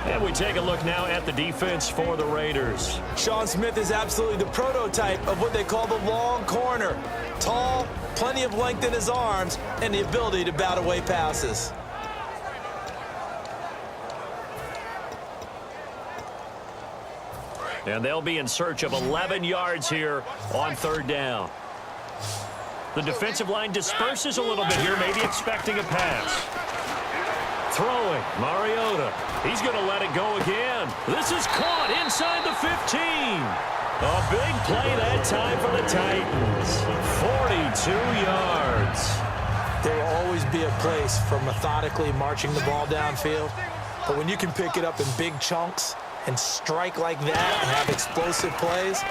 And we take a look now at the defense for the Raiders. Sean Smith is absolutely the prototype of what they call the long corner. Tall, plenty of length in his arms, and the ability to bat away passes. And they'll be in search of 11 yards here on third down. The defensive line disperses a little bit here, maybe expecting a pass. Throwing, Mariota. He's going to let it go again. This is caught inside the 15. A big play that time for the Titans. 42 yards. There will always be a place for methodically marching the ball downfield. But when you can pick it up in big chunks and strike like that and have explosive plays,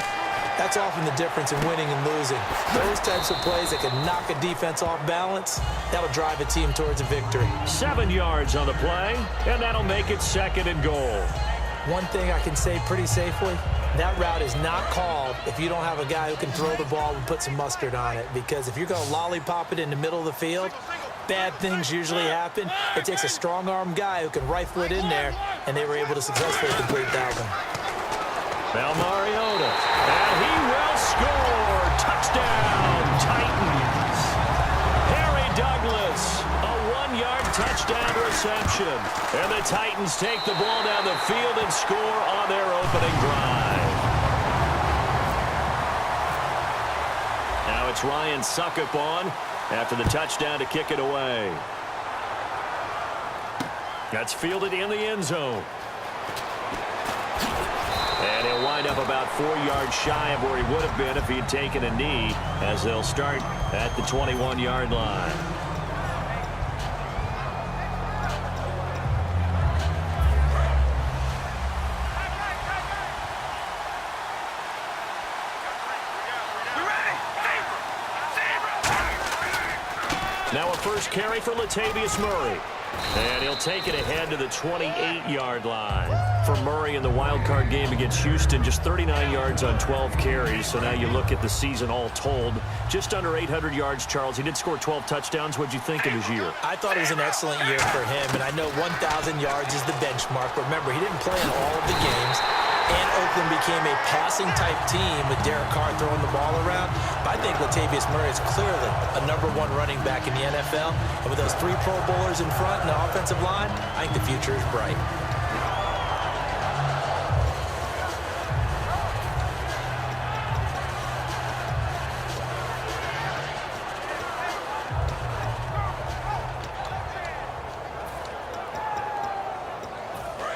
that's often the difference in winning and losing. Those types of plays that can knock a defense off balance, that'll drive a team towards a victory. 7 yards on the play, and that'll make it 2nd and goal. One thing I can say pretty safely, that route is not called if you don't have a guy who can throw the ball and put some mustard on it. Because if you're going to lollipop it in the middle of the field, bad things usually happen. It takes a strong-arm guy who can rifle it in there, and they were able to successfully complete that one. Now Mariota, and he will score. Touchdown, Titans. Harry Douglas, a 1-yard touchdown reception. And the Titans take the ball down the field and score on their opening drive. Now it's Ryan Suckup on after the touchdown to kick it away. That's fielded in the end zone. And he'll wind up about 4 yards shy of where he would have been if he had taken a knee, as they'll start at the 21-yard line. Now a first carry for Latavius Murray. And he'll take it ahead to the 28-yard line. For Murray in the wild-card game against Houston, just 39 yards on 12 carries. So now you look at the season all told, just under 800 yards, Charles. He did score 12 touchdowns. What'd you think of his year? I thought it was an excellent year for him, and I know 1,000 yards is the benchmark. Remember, he didn't play in all of the games, and Oakland became a passing-type team with Derek Carr throwing the ball around. But I think Latavius Murray is clearly a #1 running back in the NFL. And with those 3 Pro Bowlers in front and the offensive line, I think the future is bright.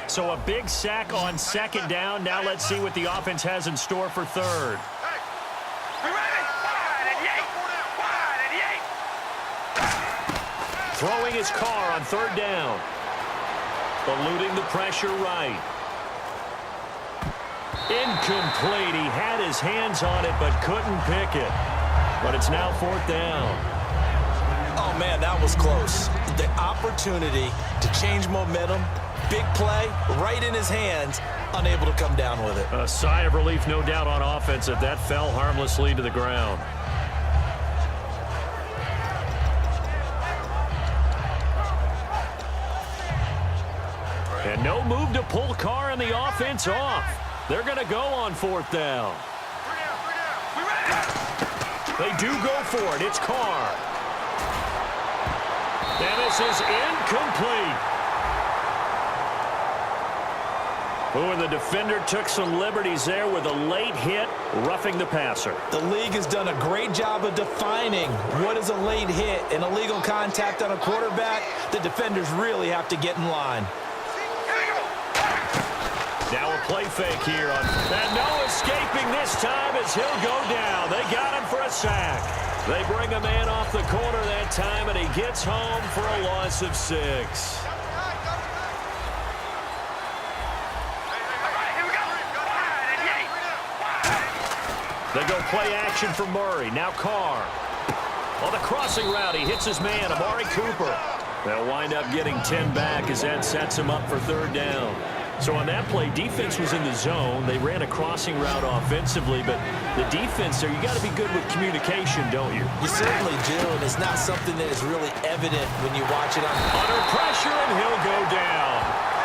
So a big sack on 2nd down. Now let's see what the offense has in store for 3rd. Throwing his Carr on 3rd down. Eluding the pressure right. Incomplete. He had his hands on it but couldn't pick it. But it's now 4th down. Oh, man, that was close. The opportunity to change momentum, big play, right in his hands, unable to come down with it. A sigh of relief, no doubt, on offense if that fell harmlessly to the ground. And no move to pull Carr and the offense off. They're going to go on 4th down. They do go for it. It's Carr. And this is incomplete. Oh, and the defender took some liberties there with a late hit, roughing the passer. The league has done a great job of defining what is a late hit. An illegal contact on a quarterback, the defenders really have to get in line. Now a play fake here. And no escaping this time as he'll go down. They got him for a sack. They bring a man off the corner that time, and he gets home for a loss of 6. They go play action for Murray. Now Carr. On the crossing route, he hits his man, Amari Cooper. They'll wind up getting 10 back as that sets him up for 3rd down. So on that play, defense was in the zone. They ran a crossing route offensively, but the defense there, you got to be good with communication, don't you? You certainly do, and it's not something that is really evident when you watch it on. Under pressure, and he'll go down.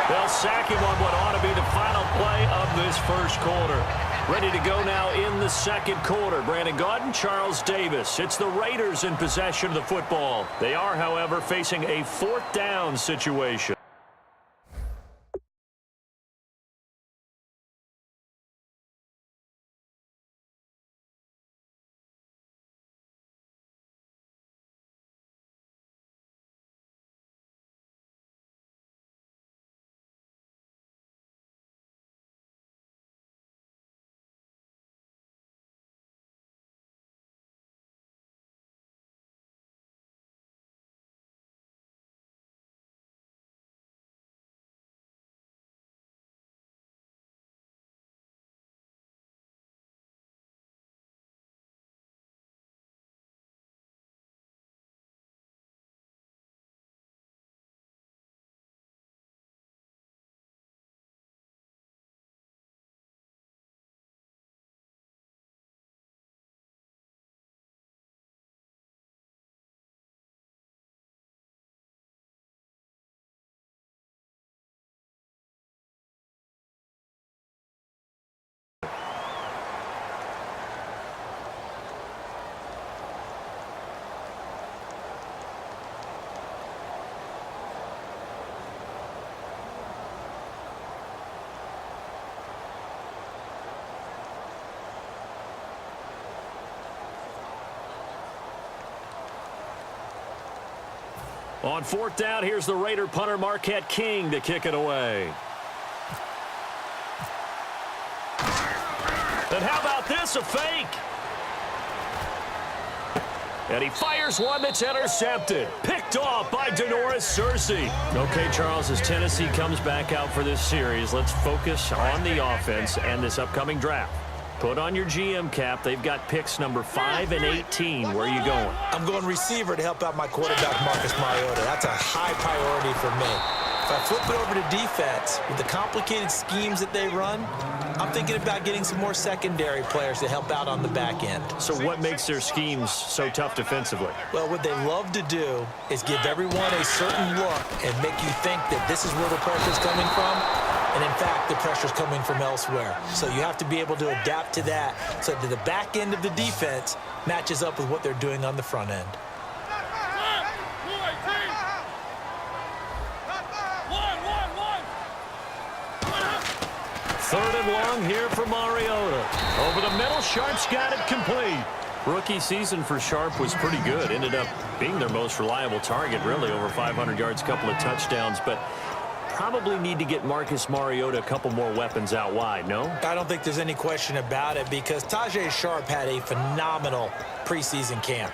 They'll sack him on what ought to be the final play of this first quarter. Ready to go now in the second quarter. Brandon Gaudin, Charles Davis. It's the Raiders in possession of the football. They are, however, facing a fourth down situation. On fourth down, here's the Raider punter Marquette King to kick it away. And how about this, a fake? And he fires one that's intercepted. Picked off by Denoris Searcy. Okay, Charles, as Tennessee comes back out for this series, let's focus on the offense and this upcoming draft. Put on your GM cap. They've got picks number 5 and 18. Where are you going? I'm going receiver to help out my quarterback, Marcus Mariota. That's a high priority for me. If I flip it over to defense, with the complicated schemes that they run, I'm thinking about getting some more secondary players to help out on the back end. So what makes their schemes so tough defensively? Well, what they love to do is give everyone a certain look and make you think that this is where the pressure's coming from. And, in fact, the pressure's coming from elsewhere. So you have to be able to adapt to that so that the back end of the defense matches up with what they're doing on the front end. Third and long here for Mariota. Over the middle, Sharp's got it complete. Rookie season for Sharp was pretty good. Ended up being their most reliable target, really, over 500 yards, a couple of touchdowns. But probably need to get Marcus Mariota a couple more weapons out wide, no? I don't think there's any question about it because Tajay Sharp had a phenomenal preseason camp.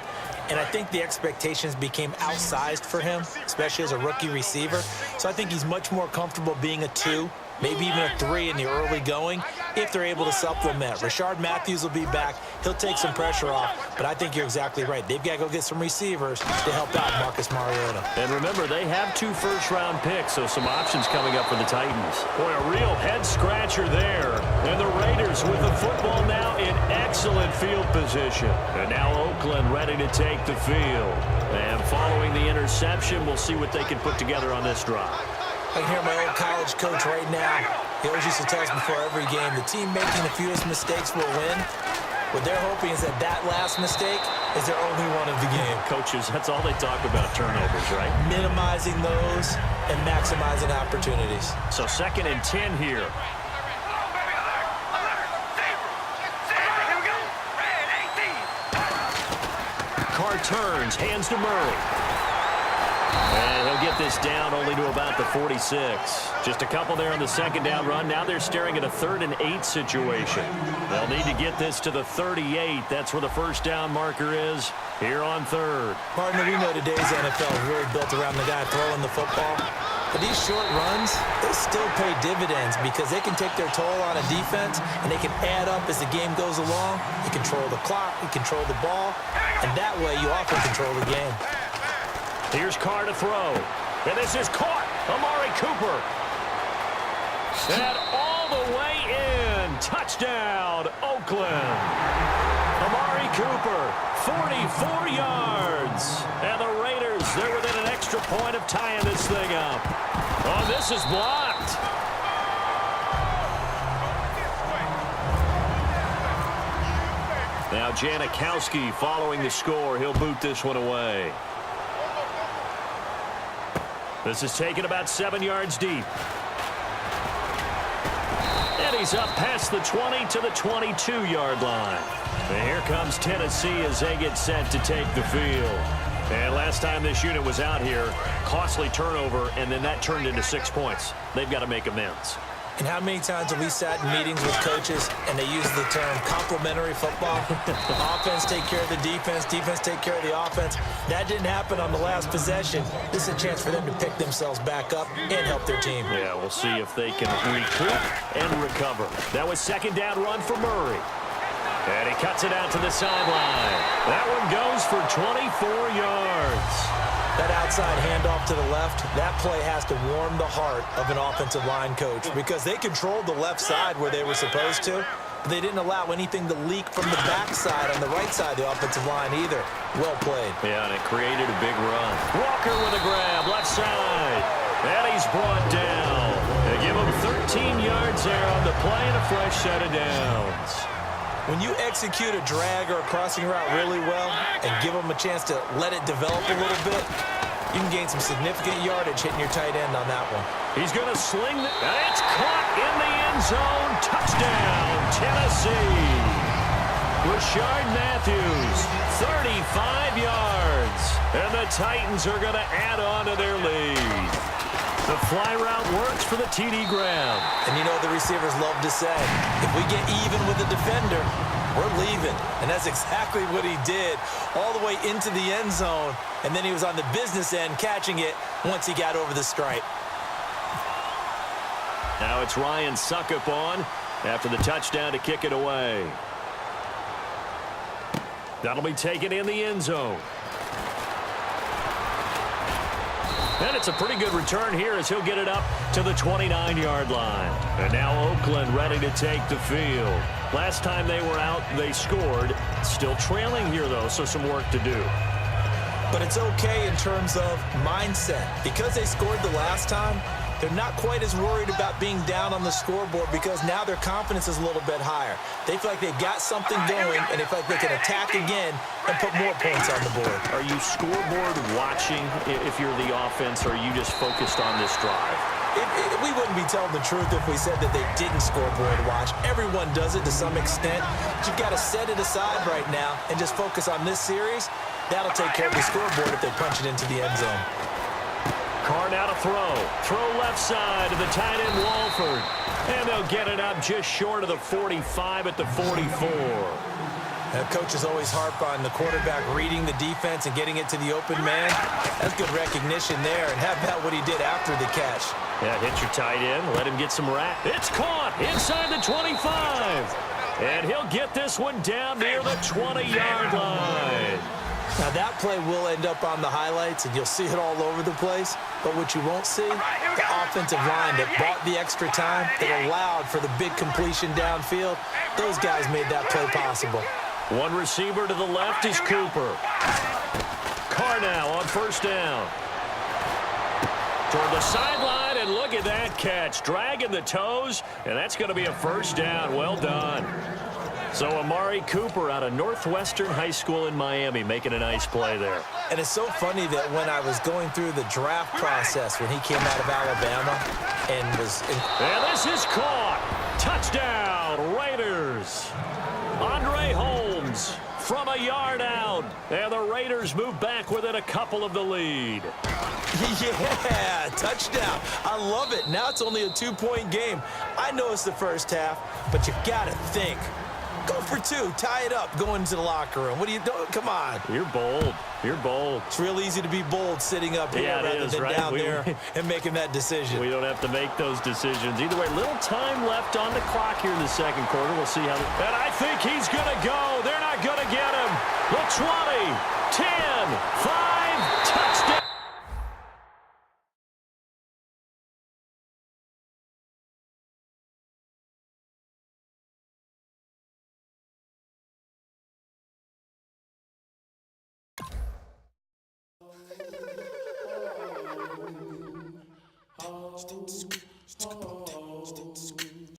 And I think the expectations became outsized for him, especially as a rookie receiver. So I think he's much more comfortable being a 2, maybe even a 3 in the early going, if they're able to supplement. Rashard Matthews will be back. He'll take some pressure off, but I think you're exactly right. They've got to go get some receivers to help out Marcus Mariota. And remember, they have 2 first-round picks, so some options coming up for the Titans. Boy, a real head-scratcher there. And the Raiders with the football now in excellent field position. And now Oakland ready to take the field. And following the interception, we'll see what they can put together on this drive. I can hear my old college coach right now. He always used to tell us before every game, the team making the fewest mistakes will win. What they're hoping is that that last mistake is their only one of the game. Coaches, that's all they talk about, turnovers, right? Minimizing those and maximizing opportunities. So 2nd and 10 here. Carr turns, hands to Murray. And he'll get this down only to about the 46. Just a couple there on the second down run. Now they're staring at a 3rd and 8 situation. They'll need to get this to the 38. That's where the first down marker is here on 3rd. Partner, we know today's NFL is really built around the guy throwing the football. But these short runs, they still pay dividends because they can take their toll on a defense and they can add up as the game goes along. You control the clock, you control the ball, and that way you often control the game. Here's Carr to throw. And this is caught. Amari Cooper. And all the way in. Touchdown, Oakland. Amari Cooper, 44 yards. And the Raiders They're within an extra point of tying this thing up. Oh, this is blocked. Now Janikowski following the score. He'll boot this one away. This is taken about 7 yards deep. And he's up past the 20 to the 22-yard line. And here comes Tennessee as they get set to take the field. And last time this unit was out here, costly turnover, and then that turned into 6 points. They've got to make amends. And how many times have we sat in meetings with coaches and they use the term complementary football? Offense take care of the defense, defense take care of the offense. That didn't happen on the last possession. This is a chance for them to pick themselves back up and help their team. Yeah, we'll see if they can recoup and recover. That was second down run for Murray. And he cuts it out to the sideline. That one goes for 24 yards. That outside handoff to the left, that play has to warm the heart of an offensive line coach because they controlled the left side where they were supposed to, but they didn't allow anything to leak from the backside on the right side of the offensive line either. Well played. Yeah, and it created a big run. Walker with a grab, left side. And he's brought down. They give him 13 yards there on the play and a fresh set of downs. When you execute a drag or a crossing route really well and give them a chance to let it develop a little bit, you can gain some significant yardage hitting your tight end on that one. He's going to sling it. It's caught in the end zone. Touchdown, Tennessee. Rashard Matthews, 35 yards. And the Titans are going to add on to their lead. The fly route works for the TD grab. And you know what the receivers love to say? If we get even with the defender, we're leaving. And that's exactly what he did all the way into the end zone. And then he was on the business end catching it once he got over the stripe. Now it's Ryan Suckup on after the touchdown to kick it away. That'll be taken in the end zone. And it's a pretty good return here as he'll get it up to the 29-yard line. And now Oakland ready to take the field. Last time they were out, they scored. Still trailing here, though, so some work to do. But it's okay in terms of mindset. Because they scored the last time, they're not quite as worried about being down on the scoreboard because now their confidence is a little bit higher. They feel like they've got something going, and they feel like they can attack again and put more points on the board. Are you scoreboard watching if you're the offense, or are you just focused on this drive? We wouldn't be telling the truth if we said that they didn't scoreboard watch. Everyone does it to some extent. But you've got to set it aside right now and just focus on this series. That'll take care of the scoreboard if they punch it into the end zone. Carr now to throw. Throw left side to the tight end Walford. And they'll get it up just short of the 45 at the 44. Now, coaches always harp on the quarterback reading the defense and getting it to the open man. That's good recognition there. And how about what he did after the catch? Yeah, hit your tight end. Let him get some rap. It's caught inside the 25. And he'll get this one down near the 20-yard line. Now, that play will end up on the highlights, and you'll see it all over the place. But what you won't see, the offensive line that bought the extra time, that allowed for the big completion downfield, those guys made that play possible. One receiver to the left is Cooper. Carr now on first down. Toward the sideline, and look at that catch. Dragging the toes, and that's going to be a first down. Well done. So Amari Cooper out of Northwestern High School in Miami making a nice play there. And it's so funny that when I was going through the draft process when he came out of Alabama and was... And this is caught. Touchdown, Raiders. Andre Holmes from a yard out. And the Raiders move back within a couple of the lead. Yeah, touchdown. I love it. Now it's only a 2-point game. I know it's the first half, but you got to think. Go for two. Tie it up. Go into the locker room. What are you doing? Come on. You're bold. You're bold. It's real easy to be bold sitting up here rather than right? down there and making that decision. We don't have to make those decisions. Either way, little time left on the clock here in the second quarter. We'll see how. And I think he's going to go. They're not going to get him. The 20, 10, 5, touchdown.